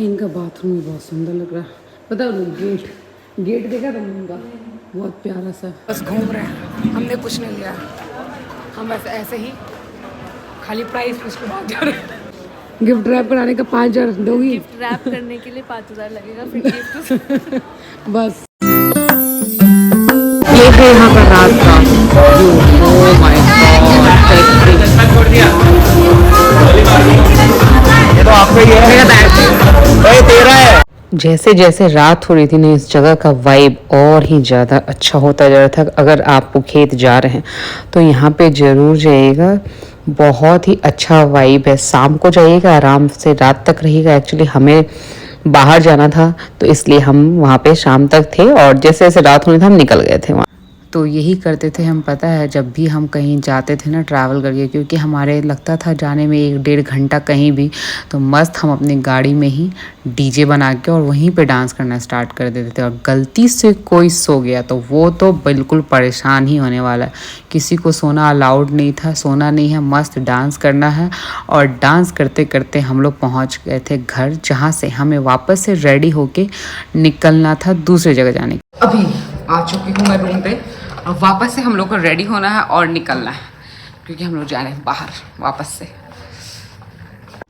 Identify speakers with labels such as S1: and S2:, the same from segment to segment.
S1: इनका बाथरूम भी बहुत सुंदर लग रहा है। पता है गेट देखा तुमने इनका, बहुत प्यारा सा। बस घूम रहे हैं, हमने कुछ नहीं लिया, हम ऐसे ही खाली प्राइस उसके बाद जा रहे हैं। गिफ्ट रैप कराने का 5,000 दोगी?
S2: गिफ्ट रैप करने के लिए 5,000 लगेगा, फिर गिफ्ट
S1: बस ये है यहाँ का रात का व्यू। ओह माय गॉड, ये तो आपका ही है, मेरा बैग भाई तेरा है। जैसे जैसे रात हो रही थी ना, इस जगह का वाइब और ही ज़्यादा अच्छा होता जा रहा था। अगर आप खेत जा रहे हैं तो यहाँ पे ज़रूर जाइएगा, बहुत ही अच्छा वाइब है। शाम को जाइएगा, आराम से रात तक रहिएगा। एक्चुअली हमें बाहर जाना था तो इसलिए हम वहाँ पे शाम तक थे, और जैसे जैसे रात होनी था हम निकल गए थे वहाँ। तो यही करते थे हम, पता है, जब भी हम कहीं जाते थे ना ट्रैवल करके, क्योंकि हमारे लगता था जाने में 1-1.5 घंटा कहीं भी, तो मस्त हम अपनी गाड़ी में ही डीजे बना के और वहीं पे डांस करना स्टार्ट कर देते थे। और गलती से कोई सो गया तो वो तो बिल्कुल परेशान ही होने वाला है। किसी को सोना अलाउड नहीं था, सोना नहीं है, मस्त डांस करना है। और डांस करते करते हम लोग पहुँच गए थे घर, जहाँ से हमें वापस से रेडी होके निकलना था दूसरी जगह जाने। अभी आ चुकी हूँ मैं रूम पे, और वापस से हम लोग को रेडी होना है और निकलना है, क्योंकि हम लोग जा रहे हैं बाहर वापस से।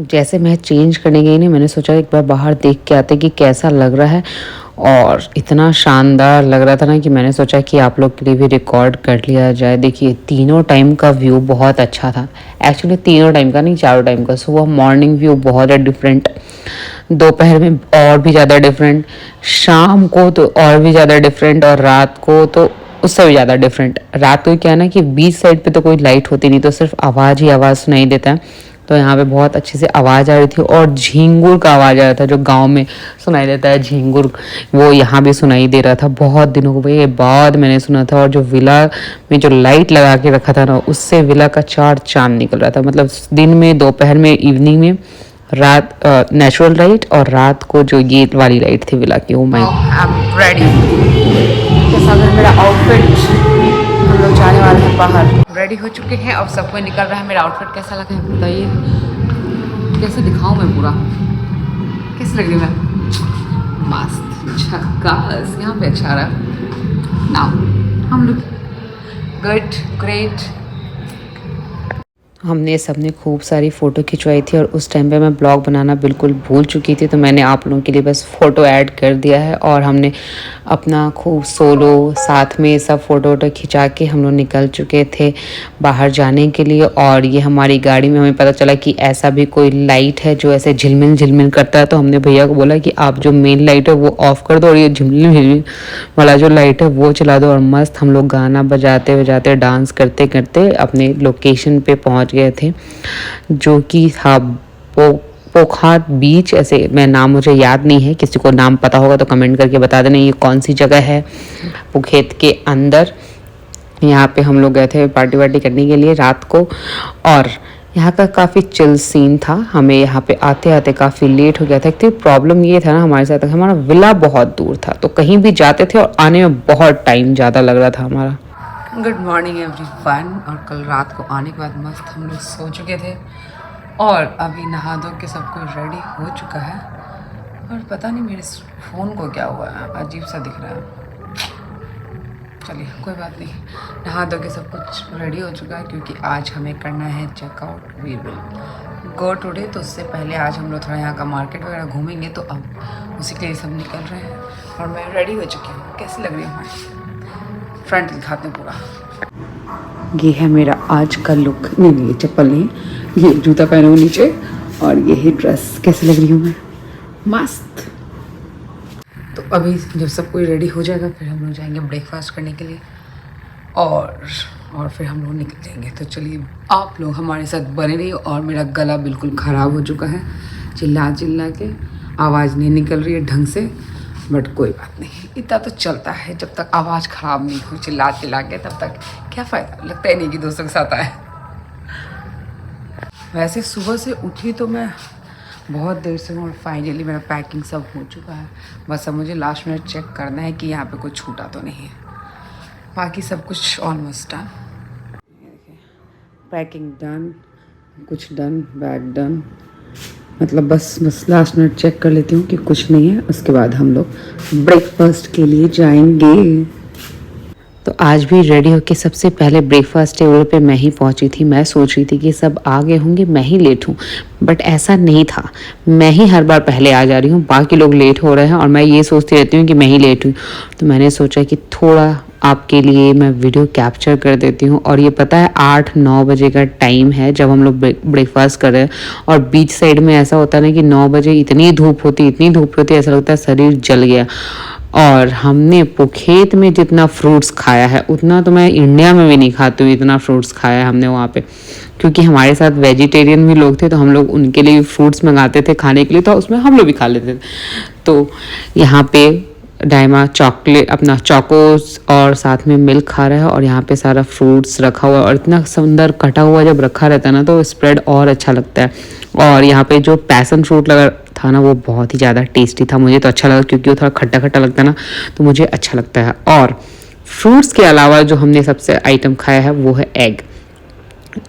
S1: जैसे मैं चेंज करने गई ना, मैंने सोचा एक बार बाहर देख के आते कि कैसा लग रहा है, और इतना शानदार लग रहा था ना कि मैंने सोचा कि आप लोग के लिए भी रिकॉर्ड कर लिया जाए। देखिए तीनों टाइम का व्यू बहुत अच्छा था। एक्चुअली तीनों टाइम का नहीं, चारों टाइम का। सुबह मॉर्निंग व्यू बहुत है डिफरेंट, दोपहर में और भी ज़्यादा डिफरेंट, शाम को तो और भी ज़्यादा डिफरेंट, और रात को तो उससे भी ज़्यादा डिफरेंट। रात को क्या है ना कि बीच साइड पे तो कोई लाइट होती नहीं, तो सिर्फ आवाज़ ही आवाज़ सुनाई देता है। तो यहाँ पे बहुत अच्छे से आवाज़ आ रही थी, और झींगुर का आवाज़ आ रहा था, जो गांव में सुनाई देता है झींगुर, वो यहाँ भी सुनाई दे रहा था। बहुत दिनों के बाद मैंने सुना था। और जो विला में जो लाइट लगा के रखा था ना, उससे विला का 4 चांद निकल रहा था। मतलब दिन में, दोपहर में, इवनिंग में, रात नेचुरल लाइट, और रात को जो ये वाली लाइट थी विला की। Oh my, I am ready. कैसा लग मेरा आउटफिट? हम लोग जाने वाले हैं बाहर, रेडी हो चुके हैं, अब सब कोई निकल रहा है। मेरा आउटफिट कैसा लगा है बताइए, कैसे दिखाऊं मैं पूरा, कैसे लग रही मैं? मस्त, झकास। यहाँ पे अच्छा रहा ना, हम लोग गुड, ग्रेट। हमने सबने खूब सारी फ़ोटो खिंचवाई थी, और उस टाइम पे मैं ब्लॉग बनाना बिल्कुल भूल चुकी थी, तो मैंने आप लोगों के लिए बस फ़ोटो ऐड कर दिया है। और हमने अपना खूब सोलो साथ में सब फ़ोटो वोटो खिंचा के हम लोग निकल चुके थे बाहर जाने के लिए। और ये हमारी गाड़ी में हमें पता चला कि ऐसा भी कोई लाइट है जो ऐसे झिलमिल झिलमिल करता है, तो हमने भैया को बोला कि आप जो मेन लाइट है वो ऑफ़ कर दो, और ये झिलमिल झिलमिल वाला जो लाइट है वो चला दो। और मस्त हम लोग गाना बजाते बजाते डांस करते करते अपने लोकेशन पे पहुंच गए थे, जो कि था पोखात बीच। ऐसे मैं नाम मुझे याद नहीं है, किसी को नाम पता होगा तो कमेंट करके बता देना ये कौन सी जगह है पोखेत के अंदर। यहाँ पे हम लोग गए थे पार्टी वार्टी करने के लिए रात को, और यहाँ का काफ़ी चिल सीन था। हमें यहाँ पे आते आते काफ़ी लेट हो गया था। एक प्रॉब्लम ये था ना हमारे साथ, हमारा विला बहुत दूर था, तो कहीं भी जाते थे और आने में बहुत टाइम ज़्यादा लग रहा था हमारा। Good morning everyone. और कल रात को आने के बाद मस्त हम लोग सो चुके थे, और अभी नहा धो के सब कुछ रेडी हो चुका है। और पता नहीं मेरे फ़ोन को क्या हुआ है, अजीब सा दिख रहा है। चलिए कोई बात नहीं, नहा धो के सब कुछ रेडी हो चुका है, क्योंकि आज हमें करना है checkout. We will go today. तो उससे पहले आज हम लोग थोड़ा यहाँ का मार्केट वगैरह घूमेंगे, तो अब उसी के लिए सब निकल रहे हैं। और मैं रेडी हो चुकी हूँ। कैसी लग रही हूँ मैं? फ्रंट दिखाते हैं पूरा। ये है मेरा आज का लुक। नहीं, ये चप्पल नहीं, ये जूता पहना हूँ नीचे, और ये ही ड्रेस। कैसी लग रही हूँ मैं? मस्त। तो अभी जब सब कोई रेडी हो जाएगा, फिर हम लोग जाएंगे ब्रेकफास्ट करने के लिए, और फिर हम लोग निकल जाएंगे। तो चलिए आप लोग हमारे साथ बने रहिए। और मेरा गला बिल्कुल ख़राब हो चुका है, चिल्ला चिल्ला के आवाज़ नहीं निकल रही है ढंग से, बट कोई बात नहीं, इतना तो चलता है। जब तक आवाज़ ख़राब नहीं हो चिल्ला चिल्ला के, तब तक क्या फ़ायदा, लगता ही नहीं कि दोस्तों के साथ आए। वैसे सुबह से उठी तो मैं बहुत देर से हूँ, और फाइनली मेरा पैकिंग सब हो चुका है। बस अब मुझे लास्ट मिनट चेक करना है कि यहाँ पे कुछ छूटा तो नहीं है, बाकी सब कुछ ऑलमोस्ट डन। पैकिंग डन, कुछ डन, बैग डन, मतलब बस लास्ट मिनट चेक कर लेती हूँ कि कुछ नहीं है, उसके बाद हम लोग ब्रेकफास्ट के लिए जाएंगे। तो आज भी रेडी होके सबसे पहले ब्रेकफास्ट टेबल पे मैं ही पहुंची थी। मैं सोच रही थी कि सब आगे होंगे, मैं ही लेट हूँ, बट ऐसा नहीं था। मैं ही हर बार पहले आ जा रही हूँ, बाकी लोग लेट हो रहे हैं और मैं ये सोचती रहती हूँ कि मैं ही लेट हूँ। तो मैंने सोचा कि थोड़ा आपके लिए मैं वीडियो कैप्चर कर देती हूँ। और ये पता है 8-9 बजे का टाइम है जब हम लोग ब्रेकफास्ट कर रहे हैं, और बीच साइड में ऐसा होता है ना कि 9 बजे इतनी धूप होती ऐसा लगता है शरीर जल गया। और हमने पुखेत में जितना फ्रूट्स खाया है उतना तो मैं इंडिया में भी नहीं खाती हूँ, इतना फ्रूट्स खाया है हमने वहाँ पे। क्योंकि हमारे साथ वेजिटेरियन भी लोग थे तो हम लोग उनके लिए फ्रूट्स मंगाते थे खाने के लिए, तो उसमें हम लोग भी खा लेते थे। तो यहाँ पे डायमा चॉकलेट अपना चॉकोस और साथ में मिल्क खा रहा है, और यहाँ पे सारा फ्रूट्स रखा हुआ है, और इतना सुंदर कटा हुआ जब रखा रहता है ना तो स्प्रेड और अच्छा लगता है। और यहाँ पे जो पैसन फ्रूट लगा था ना वो बहुत ही ज़्यादा टेस्टी था, मुझे तो अच्छा लगा क्योंकि वो थोड़ा खट्टा खट्टा लगता है ना, तो मुझे अच्छा लगता है। और फ्रूट्स के अलावा जो हमने सबसे आइटम खाया है वो है एग।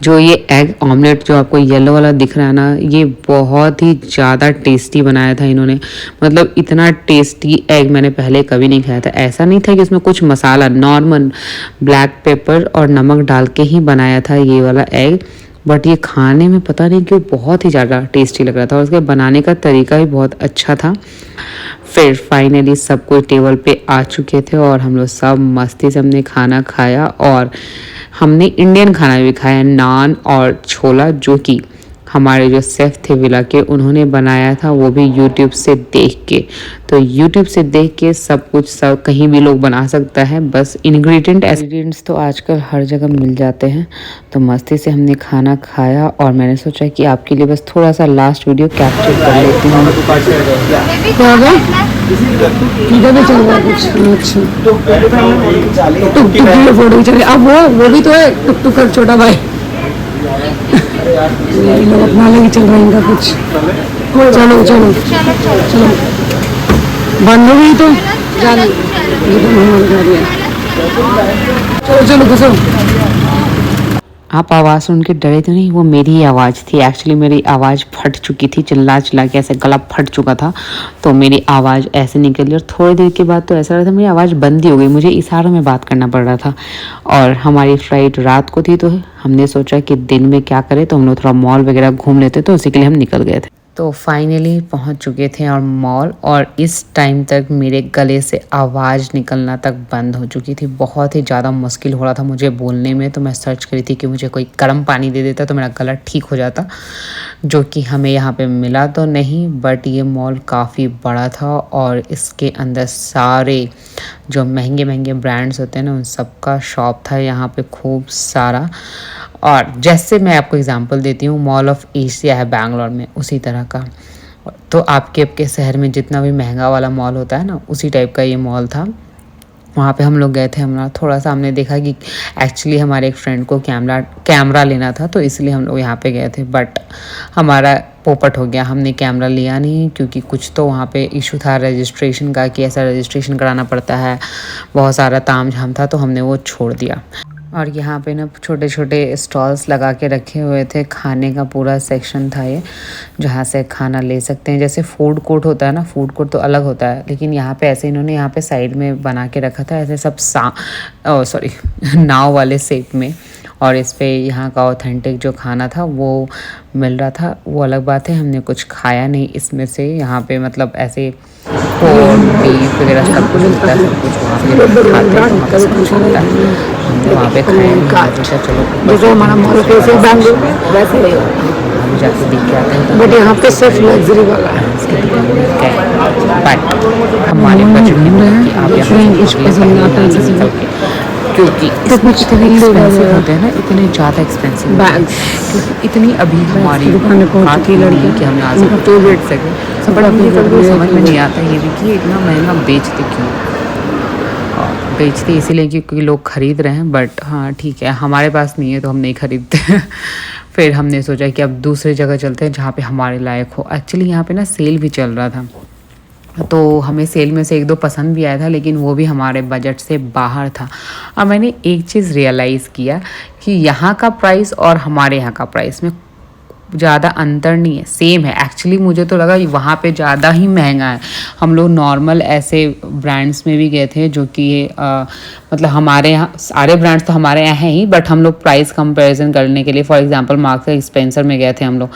S1: जो ये एग ऑमलेट जो आपको येलो वाला दिख रहा है ना, ये बहुत ही ज़्यादा टेस्टी बनाया था इन्होंने। मतलब इतना टेस्टी एग मैंने पहले कभी नहीं खाया था। ऐसा नहीं था कि इसमें कुछ मसाला, नॉर्मल ब्लैक पेपर और नमक डाल के ही बनाया था ये वाला एग, बट ये खाने में पता नहीं क्यों बहुत ही ज़्यादा टेस्टी लग रहा था, और उसके बनाने का तरीका भी बहुत अच्छा था। फिर फाइनली सब कोई टेबल पे आ चुके थे और हम लोग सब मस्ती से हमने खाना खाया। और हमने इंडियन खाना भी खाया, नान और छोला, जो कि हमारे जो शेफ़ थे विला के उन्होंने बनाया था, वो भी यूट्यूब से देख के। तो यूट्यूब से देख के सब कुछ सब कहीं भी लोग बना सकता है, बस इंग्रेडिएंट्स तो आजकल हर जगह मिल जाते हैं। तो मस्ती से हमने खाना खाया और मैंने सोचा कि आपके लिए बस थोड़ा सा लास्ट वीडियो कैप्चर कर लेती हूँ। चल रहा है कुछ अच्छा, टुक टुक फोटो चले। अब वो भी तो है टुक टुक कर छोटा भाई, ये लोग अपना लेके चल रहे हैं इनका कुछ। चलो चलो चलो बंद हो गई तो चलो चलो घुसो। आप आवाज़ सुन के डरे तो नहीं, वो मेरी ही आवाज़ थी। एक्चुअली मेरी आवाज़ फट चुकी थी, चिल्ला चिल्ला के ऐसे गला फट चुका था, तो मेरी आवाज़ ऐसे निकली। और थोड़ी देर के बाद तो ऐसा लगा था मेरी आवाज़ बंद ही हो गई, मुझे इशारों में बात करना पड़ रहा था। और हमारी फ़्लाइट रात को थी, तो हमने सोचा कि दिन में क्या करें, तो हम लोग थोड़ा मॉल वगैरह घूम लेते, तो उसी के लिए हम निकल गए थे। तो फाइनली पहुंच चुके थे और मॉल, और इस टाइम तक मेरे गले से आवाज़ निकलना तक बंद हो चुकी थी। बहुत ही ज़्यादा मुश्किल हो रहा था मुझे बोलने में। तो मैं सर्च करी थी कि मुझे कोई गर्म पानी दे देता तो मेरा गला ठीक हो जाता, जो कि हमें यहाँ पे मिला तो नहीं। बट ये मॉल काफ़ी बड़ा था और इसके अंदर सारे जो महंगे महंगे ब्रांड्स होते हैं ना, उन सब का शॉप था यहाँ पे खूब सारा। और जैसे मैं आपको एग्जांपल देती हूँ, मॉल ऑफ एशिया है बैंगलोर में, उसी तरह का। तो आपके शहर में जितना भी महंगा वाला मॉल होता है ना, उसी टाइप का ये मॉल था। वहाँ पे हम लोग गए थे। हमारा थोड़ा सा हमने देखा कि एक्चुअली हमारे एक फ्रेंड को कैमरा लेना था, तो इसलिए हम लोग यहाँ पे गए थे। बट हमारा पोपट हो गया, हमने कैमरा लिया नहीं, क्योंकि कुछ तो वहाँ पे इशू था रजिस्ट्रेशन का, कि ऐसा रजिस्ट्रेशन कराना पड़ता है, बहुत सारा ताम झाम था, तो हमने वो छोड़ दिया। और यहाँ पे ना छोटे छोटे स्टॉल्स लगा के रखे हुए थे, खाने का पूरा सेक्शन था ये, जहाँ से खाना ले सकते हैं। जैसे फूड कोर्ट होता है ना, फूड कोर्ट तो अलग होता है, लेकिन यहाँ पे ऐसे इन्होंने यहाँ पे साइड में बना के रखा था ऐसे सब नाव वाले शेप में। और इस पे यहाँ का ऑथेंटिक जो खाना था वो मिल रहा था। वो अलग बात है, हमने कुछ खाया नहीं इसमें से। यहाँ पे मतलब ऐसे पोर्क, बीफ वगैरह सब कुछ मिलता है, सब कुछ वहाँ पे खाते हैं, वहाँ पे सब कुछ मिलता है। हमने वहाँ पे खाया, चलो जो हमारा मॉल कैसे बैंगलोर में वैसे हम जाके देख के आते हैं। बट यहाँ पे सिर्फ लग्जरी वाला है, बट हमारे बजट में आप यहाँ कुछ पसंद आता है, क्योंकि इसमें इतने एक्सपेंसिव होते हैं ना, इतने ज़्यादा एक्सपेंसिव बैग्स, क्योंकि इतनी अभी हमारी आती लड़की कि हम यहाँ से तो बैठ सकें। बट अपनी कभी समझ में नहीं आता ये भी कि इतना महंगा बेचते क्यों। और बेचते इसीलिए क्योंकि लोग ख़रीद रहे हैं, बट हाँ ठीक है, हमारे पास नहीं है तो हम नहीं ख़रीदते। फिर हमने सोचा कि अब दूसरी जगह चलते हैं जहाँ पे हमारे लायक हो। एक्चुअली यहाँ पे ना सेल भी चल रहा था, तो हमें सेल में से 1-2 पसंद भी आया था, लेकिन वो भी हमारे बजट से बाहर था। और मैंने एक चीज़ रियलाइज़ किया कि यहाँ का प्राइस और हमारे यहाँ का प्राइस में ज़्यादा अंतर नहीं है, सेम है। एक्चुअली मुझे तो लगा वहाँ पे ज़्यादा ही महंगा है। हम लोग नॉर्मल ऐसे ब्रांड्स में भी गए थे जो कि मतलब हमारे यहाँ सारे ब्रांड्स तो हमारे यहाँ हैं ही, बट हम लोग प्राइस कंपैरिजन करने के लिए for example marks and Spencer में गए थे हम लोग।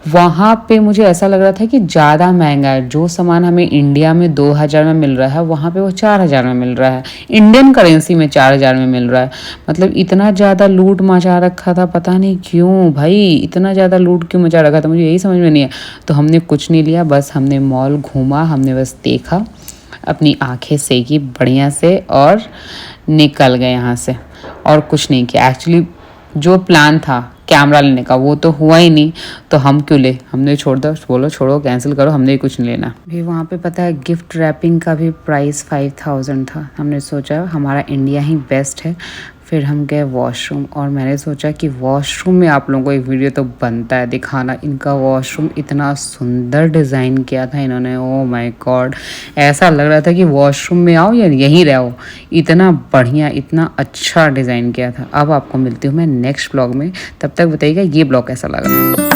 S1: वहाँ पे मुझे ऐसा लग रहा था कि ज़्यादा महंगा है। जो सामान हमें इंडिया में 2000 में मिल रहा है वहाँ पे वो 4000 में मिल रहा है, इंडियन करेंसी में 4000 में मिल रहा है। मतलब इतना ज़्यादा लूट मचा रखा था, पता नहीं क्यों भाई इतना ज़्यादा लूट क्यों मचा रखा था, मुझे यही समझ में नहीं है। तो हमने कुछ नहीं लिया, बस हमने मॉल घूमा, हमने बस देखा, अपनी आंखें सेकी बढ़िया से और निकल गए यहाँ से, और कुछ नहीं किया। एक्चुअली जो प्लान था कैमरा लेने का वो तो हुआ ही नहीं, तो हम क्यों ले, हमने छोड़ दो, बोलो छोड़ो कैंसिल करो, हमने कुछ नहीं लेना। भी वहाँ पे पता है गिफ्ट रैपिंग का भी प्राइस 5000 था। हमने सोचा हमारा इंडिया ही बेस्ट है। फिर हम गए वॉशरूम, और मैंने सोचा कि वॉशरूम में आप लोगों को एक वीडियो तो बनता है दिखाना। इनका वॉशरूम इतना सुंदर डिज़ाइन किया था इन्होंने, ओ माय गॉड, ऐसा लग रहा था कि वॉशरूम में आओ या यहीं रहो, इतना बढ़िया इतना अच्छा डिज़ाइन किया था। अब आपको मिलती हूँ मैं नेक्स्ट ब्लॉग में, तब तक बताइएगा ये ब्लॉग कैसा लगा।